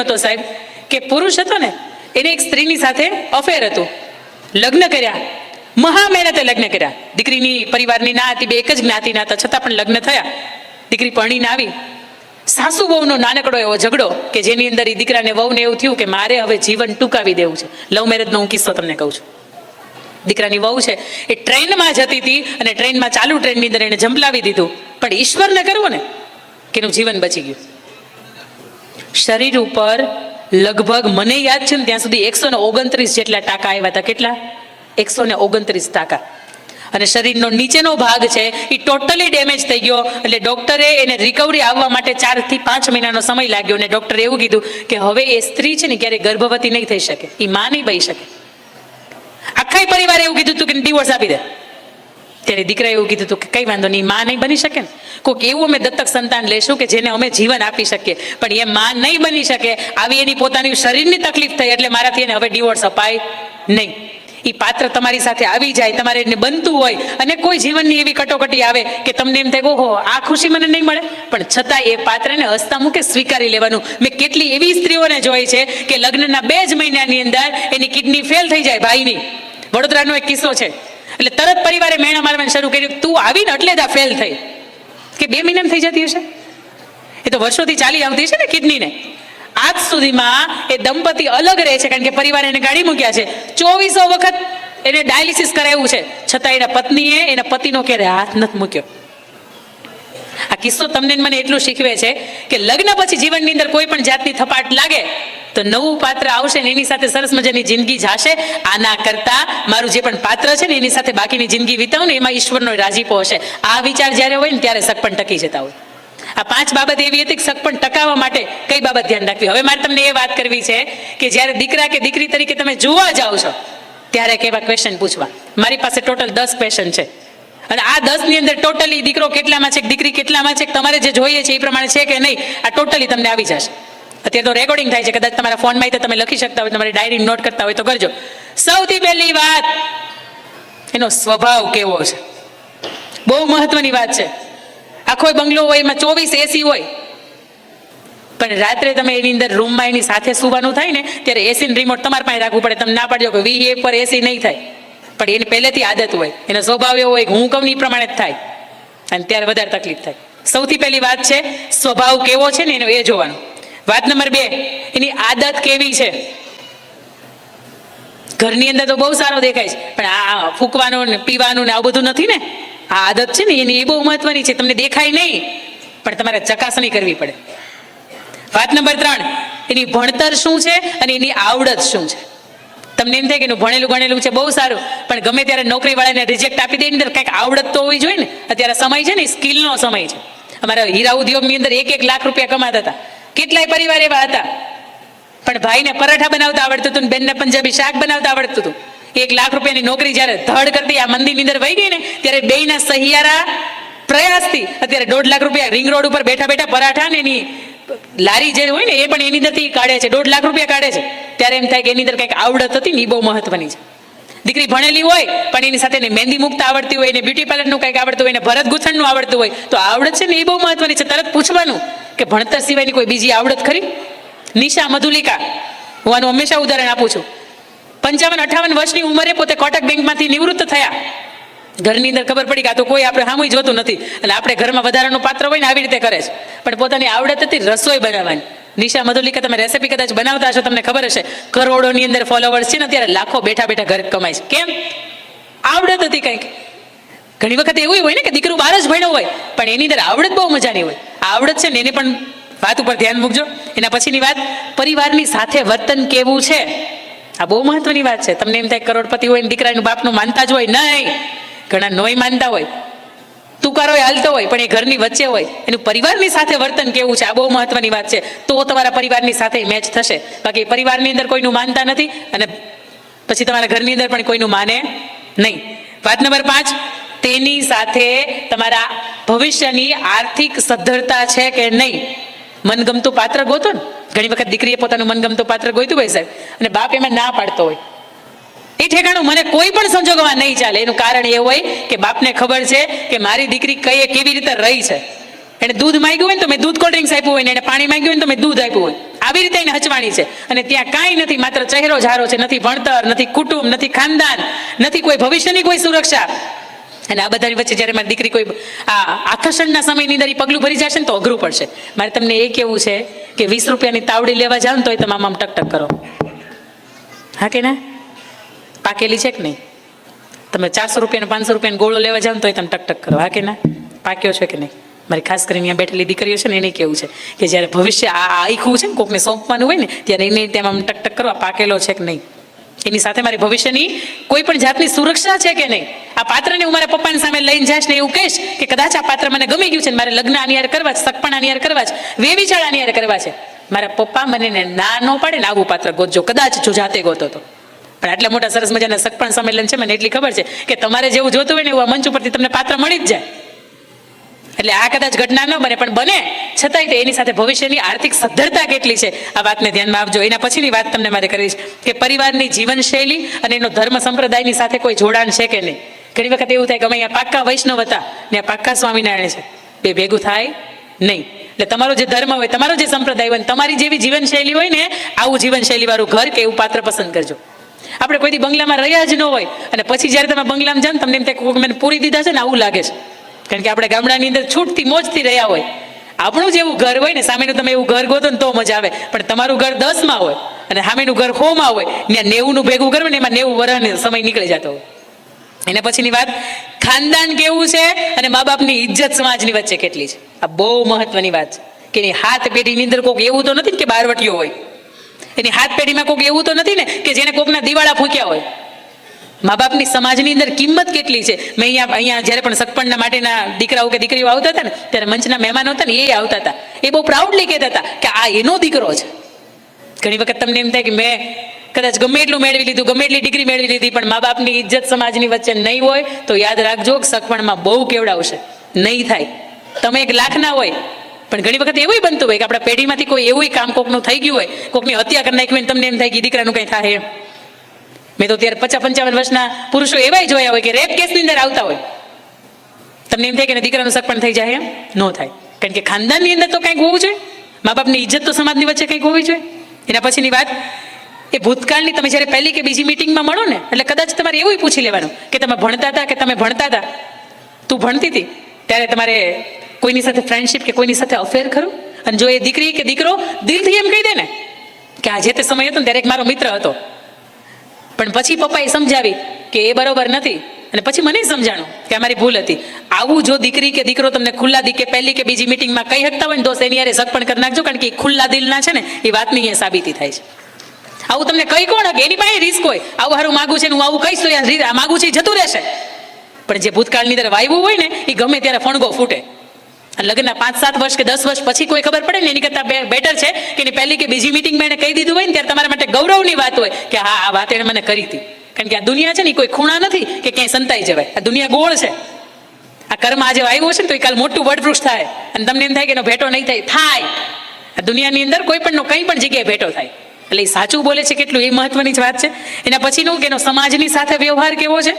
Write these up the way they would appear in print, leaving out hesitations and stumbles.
હતો સાહેબ કે પુરુષ હતો ને એને એક સ્ત્રીની સાથે અફેર હતું, લગ્ન કર્યા, મહા મહેનતે લગ્ન કર્યા, દીકરીની પરિવારની ના હતી, બે એક જ જ્ઞાતિના હતા, છતાં પણ લગ્ન થયા, દીકરી પરણીને આવી, સાસુ વહુનો નાનકડો એવો ઝઘડો કે જેની અંદર એ દીકરાને વહુને એવું થયું કે મારે હવે જીવન ટૂંકાવી દેવું છે. લવ મેરેજનો હું કિસ્સો તમને કહું છું. દીકરાની વહુ છે એ ટ્રેનમાં જતી હતી અને ટ્રેનમાં ચાલુ ટ્રેનની અંદર એને ઝંપલાવી દીધું, પણ ઈશ્વરને કરવું ને કે એનું જીવન બચી ગયું. શરીર ઉપર લગભગ મને યાદ છે ને ત્યાં સુધી 129 જેટલા ટાંકા આવ્યા હતા. કેટલા? 129 ટાંકા. અને શરીરનો નીચેનો ભાગ છે એ ટોટલી ડેમેજ થઈ ગયો. એટલે ડોક્ટરે એને રિકવરી આવવા માટે 4 થી 5 મહિનાનો સમય લાગ્યો. અને ડોક્ટરે એવું કીધું કે હવે એ સ્ત્રી છે ને ક્યારે ગર્ભવતી નહીં થઈ શકે, એ માં નહીં બની શકે. આખા પરિવારે એવું કીધું હતું કે ડિવોર્સ આપી દે. ત્યારે દીકરાએ એવું કીધું હતું કે કઈ વાંધો નહીં, માં નહીં બની શકે ને, કોઈક એવું અમે દત્તક સંતાન લેશું કે જેને અમે જીવન આપી શકીએ, પણ એ માં નહીં બની શકે. આવી એની પોતાની શરીરની તકલીફ થઈ એટલે મારાથી એને હવે ડિવોર્સ અપાય નહીં. એ પાત્ર તમારી સાથે આવી જાય, તમારે એને બનતું હોય અને કોઈ જીવનની એવી કટોકટી આવે કે તમને એમ થાય ઓહો આ ખુશી મને નહીં મળે, પણ છતાં એ પાત્રને હસતા મૂકે સ્વીકારી લેવાનું. મેં કેટલી એવી સ્ત્રીઓને જોઈ છે કે લગ્નના 2 જ મહિનાની અંદર એની કિડની ફેલ થઈ જાય ભાઈની. વડોદરાનો એક કિસ્સો છે. એટલે તરત પરિવારે મેણા મારવાનું શરૂ કર્યું, તું આવીને એટલે જ આ ફેલ થઈ. કે 2 મહિનામાં થઈ જતી હશે? એ તો વર્ષોથી ચાલી આવતી છે ને કિડનીને. આજ સુધીમાં એ દંપતી અલગ રહે છે કારણ કે પરિવારે એને ગાડી મૂક્યા છે. 2400 વખત એને ડાયાલિસિસ કરાવ્યું છે, છતાં એના પત્નીએ એના પતિનો ક્યારે હાથ નથી મૂક્યો. આ કિસ્સો તમને મને એટલું શીખવે છે કે લગ્ન પછી જીવનની અંદર કોઈ પણ જાતની થપાટ લાગે તો નવું પાત્ર આવશે ને એની સાથે સરસ મજાની જિંદગી જાશે. આના કરતા મારું જે પણ પાત્ર છે ને એની સાથે બાકીની જિંદગી વિતાવું ને એમાં ઈશ્વરનો રાજીપો હશે. આ વિચાર જ્યારે હોય ને ત્યારે સગપણ ટકી જતા હોય. આ 5 બાબત એવી હતી કે સગપણ ટકાવવા માટે કઈ બાબત ધ્યાન રાખવી. હવે મારે તમને એ વાત કરવી છે કે જ્યારે દીકરા કે દીકરી તરીકે તમે જોવા જાઓ છો ત્યારે કેવા ક્વેશ્ચન પૂછવા. મારી પાસે ટોટલ 10 ક્વેશ્ચન છે અને આ 10 ની અંદર ટોટલી દીકરો કેટલામાં છે, દીકરી કેટલામાં છે, તમારે જે જોઈએ છે એ પ્રમાણે છે કે નહીં, આ ટોટલી તમને આવી જશે. અત્યારે તો રેકોર્ડિંગ થાય છે, કદાચ તમારા ફોનમાં તો તમે લખી શકતા હોય, તમારી ડાયરી નોટ કરતા હોય તો કરજો. સૌથી પહેલી વાત, એનો સ્વભાવ કેવો છે. બહુ મહત્વની વાત છે. આખો બંગલો હોય એમાં 24 એસી હોય, પણ રાત્રે તમે એની અંદર રૂમમાં એની સાથે સુવાનું થાય ને ત્યારે એસી રિમોટ તમારે પાસે રાખવું પડે. તમે ના પાડજો કે વી પર એસી નહીં થાય, પણ એની પહેલેથી આદત હોય, એનો સ્વભાવ એવો હોય કે હું કહું એ પ્રમાણે જ થાય, અને ત્યારે વધારે તકલીફ થાય. સૌથી પહેલી વાત છે સ્વભાવ કેવો છે ને એનો એ જોવાનું. વાત નંબર 2, એની આદત કેવી છે. ઘરની અંદર તો બહુ સારો દેખાય છે, પણ આ ફૂંકવાનું ને પીવાનું ને આવું બધું નથી ને, આ આદત છે ને એની એ બહુ મહત્વની છે. તમને દેખાય નહીં પણ તમારે ચકાસણી કરવી પડે. વાત નંબર 3, એની ભણતર શું છે અને એની આવડત શું છે. તમને એમ થાય કે એનું ભણેલું ગણેલું છે બહુ સારું, પણ ગમે ત્યારે નોકરી વાળાને રિજેક્ટ આપી દે. એની અંદર કંઈક આવડત તો હોવી જોઈએ ને. અત્યારે સમય છે ને સ્કિલનો સમય છે. અમારા હીરા ઉદ્યોગની અંદર 1 લાખ રૂપિયા કમાતા હતા. કેટલાય પરિવાર એવા હતા, પણ ભાઈને પરાઠા બનાવતા આવડતું હતું ને બેનને પંજાબી શાક બનાવતા આવડતું હતું. 1 લાખ રૂપિયાની નોકરી જ્યારે ધડ કરતી આ મંદિરની અંદર વહી ગઈ ને ત્યારે બેયના સહિયારા પ્રયાસથી અત્યારે 1.5 લાખ રૂપિયા રિંગ રોડ ઉપર બેઠા બેઠા પરાઠા ને એની લારી જે હોય ને એ પણ એની અંદરથી કાઢે છે. 1.5 લાખ રૂપિયા કાઢે છે. ત્યારે એમ થાય કે એની અંદર કંઈક આવડત હતી ને એ બહુ મહત્વની છે. દીકરી ભણેલી હોય પણ એની સાથે એને મહેંદી મૂકતા આવડતી હોય, એને બ્યુટી પાર્લરનું કંઈક આવડતું હોય, એને ભરત ગૂંથણનું આવડતું હોય, તો આવડત છે ને એ બહુ મહત્વની છે. તરત પૂછવાનું કે ભણતર સિવાયની કોઈ બીજી આવડત ખરી. નિશા મધુલિકા, હું આનું હંમેશા ઉદાહરણ આપું છું. 55-58 વર્ષની ઉંમરે પોતે કોટક બેંકમાંથી નિવૃત્ત થયા. ઘરની અંદર ખબર પડી કે આ તો કોઈ આપણે સામું જોતું નથી, એટલે આપણે ઘરમાં વધારાનું પાત્ર હોય ને આવી રીતે કરે છે. પણ પોતાની આવડત હતી રસોઈ બનાવવાની. નિશા મધુલિકા, તમે રેસીપી કદાચ બનાવતા હશો, તમને ખબર હશે. કરોડોની અંદર ફોલોવર્સ છે ને, અત્યારે લાખો બેઠા બેઠા ઘર કમાય છે. કેમ? આવડત હતી કંઈક. ઘણી વખત એવું હોય ને કે દીકરું 12 જ ભણ્યો હોય પણ એની અંદર આવડત બહુ મજાની હોય. આવડત છે ને એને પણ વાત ઉપર ધ્યાન મૂકજો. એના પછીની વાત, પરિવારની સાથે વર્તન કેવું છે. આ બહુ મહત્વની વાત છે. તમને એમ થાય કરોડપતિ હોય ને દીકરાનું બાપનું માનતા જ હોય, નહીં. ઘણા નોય માનતા હોય, તુકારો હાલતો હોય, પણ એ ઘરની વચ્ચે હોય. એનું પરિવારની સાથે વર્તન કેવું છે, આ બહુ મહત્વની વાત છે. તો તમારા પરિવારની સાથે મેચ થશે. બાકી પરિવારની અંદર કોઈનું માનતા નથી અને પછી તમારા ઘરની અંદર પણ કોઈનું માને નહીં. વાત નંબર 5, તેની સાથે તમારા ભવિષ્યની આર્થિક સદ્ધરતા છે કે નહીં. મનગમતું પાત્ર ગોતો ને. ઘણી વખત દીકરીએ પોતાનું મનગમતું પાત્ર ગોતું હોય સાહેબ, અને બાપ એમાં ના પાડતો હોય. એ ઠેકાણું મને કોઈ પણ સંજોગોમાં નહીં ચાલે. એનું કારણ એ હોય કે બાપને ખબર છે કે મારી દીકરી કેવી રીતે રહી છે. એને દૂધ માંગ્યું હોય ને તો મેં દૂધ કોલ્ડ ડ્રિંક્સ આપ્યું હોય, ને એને પાણી માંગ્યું હોય ને તો મેં દૂધ આપ્યું હોય. આવી રીતે એને હચવાણી છે. અને ત્યાં કાંઈ નથી, માત્ર ચહેરો જારો છે, નથી ભણતર, નથી કુટુંબ, નથી ખાનદાન, નથી કોઈ ભવિષ્યની કોઈ સુરક્ષા. અને આ બધાની વચ્ચે જ્યારે મારી દીકરી કોઈ આ આકર્ષણના સમયની અંદર ઈ પગલું ભરી જશે ને તો અઘરું પડશે. મારે તમને એ કહેવું છે કે 20 રૂપિયાની તાવડી લેવા જાવ ને તોય તમે આમ ટકટક કરો. હા કે ના? પાકેલી છે કે નહીં? તમે 400 રૂપિયાનો 500 રૂપિયાનો ગોળો લેવા જાવ ને તોય તમે ટકટક કરો. હા કે ના? પાક્યો છે કે નહીં? મારી ખાસ કરીને અહીંયા બેઠેલી દીકરીઓ છે ને એને કેવું છે કે જ્યારે ભવિષ્ય આ આખું છે ને કોકને સોંપવાનું હોય ને ત્યારે એને તેમાં આમ ટકટક કરો, આ પાકેલો છે કે નહીં, એની સાથે મારી ભવિષ્યની કોઈ પણ જાતની સુરક્ષા છે કે નહીં. આ પાત્રને હું મારા પપ્પાની સામે લઈને જઈશ ને એવું કહીશ કે કદાચ આ પાત્ર મને ગમી ગયું છે ને મારે લગ્ન આની હારે કરવા છે, સગપણ આની હારે કરવા છે, વેવિચાર આની હારે કરવા છે, મારા પપ્પા મને ના ન પાડે ને આવું પાત્ર ગોતજો, કદાચ જો જાતે ગોતો તો. પણ આટલા મોટા સરસ મજાના સગપણ સંમેલન છે, મને એટલી ખબર છે કે તમારે જેવું જોતું હોય ને એવું આ મંચ ઉપરથી તમને પાત્ર મળી જ જાય. એટલે આ કદાચ ઘટના ન બને, પણ બને છતાંય એની સાથે ભવિષ્યની આર્થિક સદ્ધરતા કેટલી છે આ વાતને ધ્યાનમાં આપજો. એના પછીની વાત તમને મારે કરવી છે કે પરિવારની જીવનશૈલી અને એનો ધર્મ સંપ્રદાયની સાથે કોઈ જોડાણ છે કે નહીં. ઘણી વખત એવું થાય કે અમે અહીંયા પાક્કા વૈષ્ણવ હતા ને આ પાક્કા સ્વામિનારાયણ છે, બે ભેગું થાય નહીં. એટલે તમારો જે ધર્મ હોય, તમારો જે સંપ્રદાય હોય, તમારી જેવી જીવનશૈલી હોય ને આવું જીવનશૈલી વાળું ઘર કે એવું પાત્ર પસંદ કરજો. આપણે કોઈથી બંગલામાં રહ્યા જ ન હોય અને પછી જ્યારે તમે બંગલામાં જાઓ ને તમને એમ થાય કોઈક મને પૂરી દીધા છે ને આવું લાગે છે. કારણ કે આપણે ગામડાની અંદર છૂટથી મોજથી રહ્યા હોય. આપણું જેવું ઘર હોય ને સામેનું તમે એવું ઘર ગોતો ને તો મજા આવે, પણ તમારું ઘર 10માં હોય અને સામેનું ઘર 100માં હોય, ત્યાં 90નું ભેગું કરવું ને એમાં 90 વર્ષ સમય નીકળી જતો હોય. એના પછીની વાત, ખાનદાન કેવું છે અને મા બાપની ઇજ્જત સમાજની વચ્ચે કેટલી છે. આ બહુ મહત્વની વાત છે કે એની હાથ પેઢીની અંદર કોઈક એવું તો નથી ને કે બારવટીયો હોય, એની હાથ પેઢીમાં કોઈક એવું તો નથી ને કે જેને કોકના દિવાળા ફૂંક્યા હોય. મા બાપની સમાજની અંદર કિંમત કેટલી છે. મેં અહીંયા જ્યારે પણ સગપણના માટેના દીકરાઓ કે દીકરીઓ આવતા હતા ને ત્યારે મંચના મહેમાનો હતા ને એ આવતા હતા, એ બહુ પ્રાઉડલી કહેતા હતા કે આ એનો દીકરો છે. ઘણી વખત તમને એમ થાય કે મેં કદાચ ગમે એટલું મેળવી લીધું, ગમે એટલી ડિગ્રી મેળવી લીધી, પણ મા બાપની ઇજ્જત સમાજની વચ્ચે નહીં હોય તો યાદ રાખજો સગપણમાં બહુ કેવડાવશે, નહીં થાય. તમે 1 લાખના હોય પણ ઘણી વખત એવું બનતું હોય કે આપણા પેઢીમાંથી કોઈ એવું કામ કોકનું થઈ ગયું હોય, કોકની હત્યા કરી નાખી હોય, તમને એમ થાય કે દીકરાનું કંઈ થાય એમ. મેં તો ત્યારે 50-55 વર્ષના પુરુષો એવાય જોયા હોય કે રેપ કેસની અંદર આવતા હોય, તમને એમ થાય કે દીકરાનું સગપણ થઈ જાય એમ ન થાય. કારણ કે ખાનદાનની અંદર તો કંઈક હોવું જોઈએ, મા બાપની ઇજ્જત તો સમાજની વચ્ચે કંઈક હોવી જોઈએ. એના પછીની વાત, એ ભૂતકાળની તમે જ્યારે પહેલી કે બીજી મિટિંગમાં મળો ને એટલે કદાચ તમારે એવું પૂછી લેવાનું કે તમે ભણતા હતા કે તમે ભણતા હતા, તું ભણતી હતી ત્યારે તમારે કોઈની સાથે ફ્રેન્ડશિપ કે કોઈની સાથે અફેર ખરું. અને જો એ દીકરી કે દીકરો દિલથી એમ કહી દે ને કે આ જે તે સમય હતો ને ત્યારે એક મારો મિત્ર હતો, પણ પછી પપ્પાએ સમજાવી કે એ બરોબર નથી અને પછી મને સમજાણું કે અમારી ભૂલ હતી. આવું જો દીકરી કે દીકરો તમને ખુલ્લા દિલ કે પહેલી કે બીજી મિટિંગમાં કહી શકતા હોય ને દોસ્ત એની યારે સગપણ કરી નાખજો. કારણ કે એ ખુલ્લા દિલના છે ને એ વાતની અહીંયા સાબિતી થાય છે. આવું તમને કઈ કોણ કે એની પાસે રિસ્ક હોય, આવું હારું માગું છે ને હું આવું કહીશ તો આ માગું છે એ જતું રહેશે. પણ જે ભૂતકાળની અંદર વાયવું હોય ને એ ગમે ત્યારે ફણગો ફૂટે. લગ્નના 5-7 વર્ષ કે 10 વર્ષ પછી કોઈ ખબર પડે ને એની કરતાં બેટર છે કે એની પહેલી કે બીજી મિટિંગમાં એને કહી દીધું હોય ને ત્યારે તમારા માટે ગૌરવની વાત હોય કે હા આ વાત એણે મને કરી હતી. કારણ કે આ દુનિયા છે ને કોઈ ખૂણા નથી કે ક્યાંય સંતાઈ જવાય, આ દુનિયા ગોળ છે. આ કર્મ આજે આવ્યો છે ને તો એ કાલ મોટું વડવૃક્ષ થાય અને તમને એમ થાય કે એનો ભેટો નહીં થાય. આ દુનિયાની અંદર કોઈ પણ કંઈ પણ જગ્યાએ ભેટો થાય. એટલે એ સાચું બોલે છે કેટલું એ મહત્વની જ વાત છે. એના પછીનું કે એનો સમાજની સાથે વ્યવહાર કેવો છે.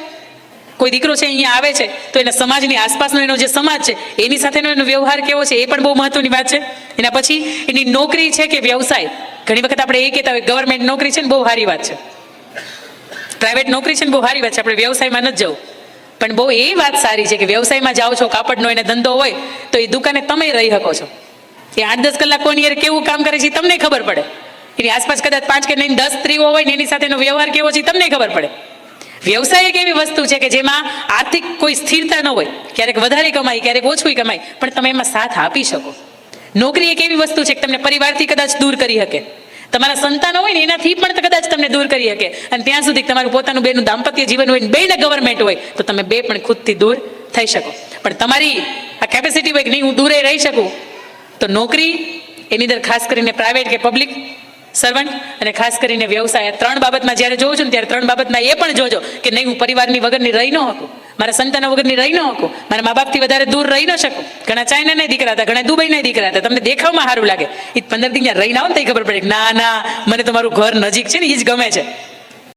કોઈ દીકરો છે અહીંયા આવે છે તો એના સમાજની આસપાસનો એનો જે સમાજ છે એની સાથેનો એનો વ્યવહાર કેવો છે એ પણ બહુ મહત્વની વાત છે. એના પછી એની નોકરી છે કે વ્યવસાય. ઘણી વખત આપણે એ કહેતા હોય ગવર્મેન્ટ નોકરી છે ને બહુ સારી વાત છે, પ્રાઇવેટ નોકરી છે ને બહુ સારી વાત છે, આપણે વ્યવસાયમાં નથી જવું. પણ બહુ એ વાત સારી છે કે વ્યવસાયમાં જાઓ છો, કાપડનો એને ધંધો હોય તો એ દુકાને તમે રહી શકો છો. એ 8-10 કલાક કોની યાર કેવું કામ કરે છે તમને ખબર પડે. એની આસપાસ કદાચ 5 કે નહીં 10 સ્ત્રીઓ હોય ને એની સાથેનો વ્યવહાર કેવો છે તમને ખબર પડે. વ્યવસાય એક એવી વસ્તુ છે કે જેમાં આર્થિક કોઈ સ્થિરતા ન હોય, ક્યારેક વધારે કમાય ક્યારેક ઓછું કમાય, પણ તમે એમાં સાથ આપી શકો. નોકરી એક એવી વસ્તુ છે કે તમને પરિવારથી કદાચ દૂર કરી શકે, તમારા સંતાનો હોય ને એનાથી પણ કદાચ તમને દૂર કરી શકે, અને ત્યાં સુધી તમારું પોતાનું બેનું દાંપત્ય જીવન હોય ને બેને ગવર્મેન્ટ હોય તો તમે બે પણ ખુદથી દૂર થઈ શકો. પણ તમારી આ કેપેસિટી હોય કે નહીં હું દૂરે રહી શકું, તો નોકરી એની અંદર ખાસ કરીને પ્રાઇવેટ કે પબ્લિક સર્વન્ટ અને ખાસ કરીને વ્યવસાય, 3 બાબતમાં જ્યારે જોઉં છું ને ત્યારે 3 બાબતમાં એ પણ જોજો કે નહીં હું પરિવારની વગરની રહી ન શકું, મારા સંતાનો વગરની રહી ન શકું, મારા મા બાપથી વધારે દૂર રહી ન શકું. ઘણા ચાઇનાના દીકરા હતા, ઘણા દુબઈના દીકરા હતા, તમને દેખાવમાં સારું લાગે, એ 15 દી ત્યાં રહીને આવો ને તો ખબર પડે ના ના મને તો મારું ઘર નજીક છે ને એ જ ગમે છે.